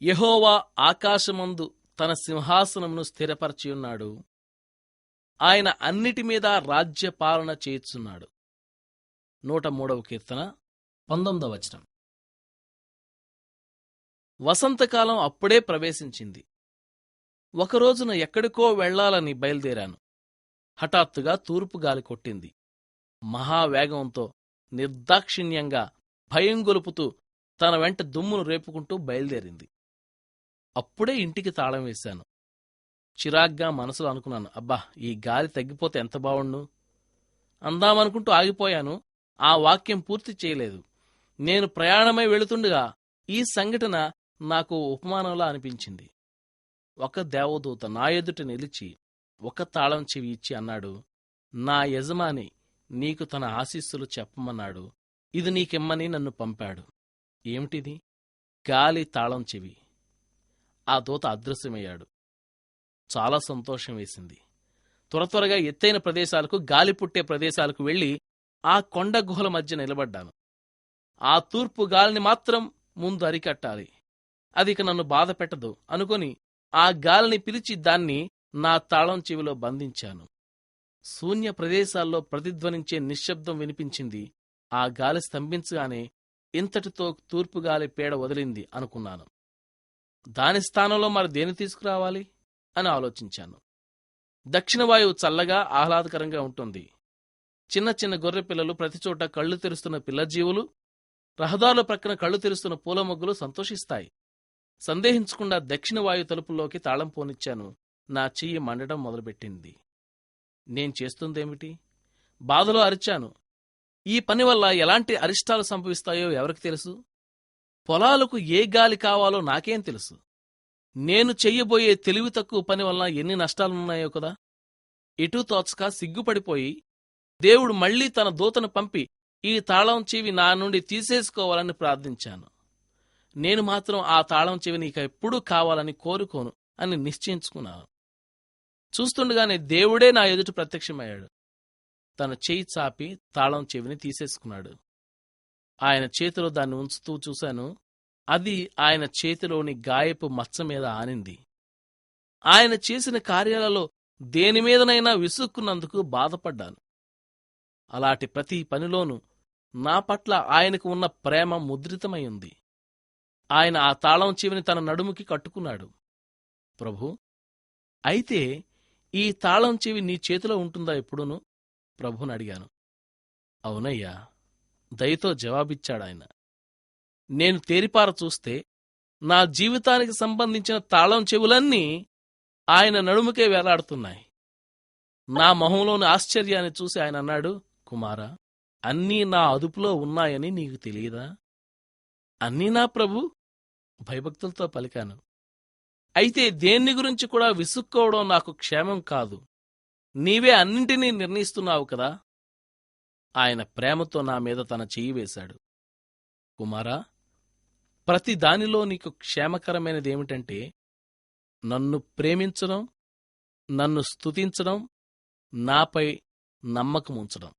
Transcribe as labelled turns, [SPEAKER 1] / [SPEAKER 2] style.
[SPEAKER 1] యెహోవా ఆకాశమందు తన సింహాసనమును స్థిరపరచియున్నాడు. ఆయన అన్నిటి మీద రాజ్యపాలన చేయుచున్నాడు. 103వ కీర్తన 19వ వచనం. వసంతకాలం అప్పుడే ప్రవేశించింది. ఒకరోజున ఎక్కడికో వెళ్లాలని బయలుదేరాను. హఠాత్తుగా తూర్పు గాలి కొట్టింది. మహావేగంతో నిర్దాక్షిణ్యంగా భయం గొలుపుతూ తన వెంట దుమ్మును రేపుకుంటూ బయలుదేరింది. అప్పుడే ఇంటికి తాళం వేశాను. చిరాగ్గా మనసులో అనుకున్నాను, అబ్బా, ఈ గాలి తగ్గిపోతే ఎంత బావుణ్ణు అందామనుకుంటూ ఆగిపోయాను. ఆ వాక్యం పూర్తి చేయలేదు. నేను ప్రయాణమై వెళుతుండగా ఈ సంఘటన నాకు ఉపమానంలా అనిపించింది. ఒక దేవదూత నా ఎదుట నిలిచి ఒక తాళం చెవి ఇచ్చి అన్నాడు, నా యజమాని నీకు తన ఆశీస్సులు చెప్పమన్నాడు. ఇది నీకిమ్మని నన్ను పంపాడు. ఏమిటిది? గాలి తాళం చెవి. ఆ దూత అదృశ్యమయ్యాడు. చాలా సంతోషం వేసింది. త్వరగా ఎత్తైన ప్రదేశాలకు, గాలి పుట్టే ప్రదేశాలకు వెళ్లి ఆ కొండ గుహల మధ్య నిలబడ్డాను. ఆ తూర్పు గాలిని మాత్రం ముందు అరికట్టాలి, అది ఇక నన్ను బాధ పెట్టదు అనుకుని ఆ గాలిని పిలిచి దాన్ని నా తాళం చెవిలో బంధించాను. శూన్య ప్రదేశాల్లో ప్రతిధ్వనించే నిశ్శబ్దం వినిపించింది. ఆ గాలి స్తంభించగానే ఇంతటితో తూర్పుగాలి పీడ వదిలింది అనుకున్నాను. దాని స్థానంలో మరి దేని తీసుకురావాలి అని ఆలోచించాను. దక్షిణవాయువు చల్లగా ఆహ్లాదకరంగా ఉంటుంది. చిన్న చిన్న గొర్రె పిల్లలు, ప్రతిచోట కళ్ళు తెరుస్తున్న పిల్లజీవులు, రహదారుల ప్రక్కన కళ్ళు తెరుస్తున్న పూల మొగ్గులు సంతోషిస్తాయి. సందేహించకుండా దక్షిణవాయు తలుపుల్లోకి తాళం పోనిచ్చాను. నా చెయ్యి మండడం మొదలుపెట్టింది. నేను చేస్తుందేమిటి? బాధలో అరిచాను. ఈ పని వల్ల ఎలాంటి అరిష్టాలు సంభవిస్తాయో ఎవరికి తెలుసు? పొలాలకు ఏ గాలి కావాలో నాకేం తెలుసు? నేను చెయ్యబోయే తెలివి తక్కువ పని వల్ల ఎన్ని నష్టాలున్నాయో కదా. ఎటూ తోచక సిగ్గుపడిపోయి దేవుడు మళ్లీ తన దూతను పంపి ఈ తాళం చెవి నా నుండి తీసేసుకోవాలని ప్రార్థించాను. నేను మాత్రం ఆ తాళం చెవిని ఇక ఎప్పుడూ కావాలని కోరుకోను అని నిశ్చయించుకున్నాను. చూస్తుండగానే దేవుడే నా ఎదుట ప్రత్యక్షమయ్యాడు. తన చెయ్యి చాపి తాళం చెవిని తీసేసుకున్నాడు. ఆయన చేతిలో దాన్ని ఉంచుతూ చూశాను. అది ఆయన చేతిలోని గాయపు మచ్చ మీద ఆనింది. ఆయన చేసిన కార్యాలలో దేనిమీదనైనా విసుక్కున్నందుకు బాధపడ్డాను. అలాంటి ప్రతి పనిలోనూ నా పట్ల ఆయనకు ఉన్న ప్రేమ ముద్రితమై ఉంది. ఆయన ఆ తాళం చెవిని తన నడుముకి కట్టుకున్నాడు. ప్రభూ, అయితే ఈ తాళం చెవి నీ చేతిలో ఉంటుందా ఎప్పుడూను? ప్రభుని అడిగాను. అవునయ్యా, దయతో జవాబిచ్చాడాయన. నేను తేరిపార చూస్తే నా జీవితానికి సంబంధించిన తాళం చెవులన్నీ ఆయన నడుముకే వేలాడుతున్నాయి. నా మొహంలోని ఆశ్చర్యాన్ని చూసి ఆయన అన్నాడు, కుమారా, అన్నీ నా అదుపులో ఉన్నాయని నీకు తెలియదా? అన్నీ నా ప్రభు, భయభక్తులతో పలికాను. అయితే దేన్ని గురించి కూడా విసుక్కోవడం నాకు క్షేమం కాదు. నీవే అన్నింటినీ నిర్ణయిస్తున్నావు కదా. ఆయన ప్రేమతో నా మీద తన చెయ్యి వేశాడు. కుమారా, ప్రతి దానిలో నీకు క్షేమకరమైనదేమిటంటే నన్ను ప్రేమించడం, నన్ను స్తుతించడం, నాపై నమ్మకముంచడం.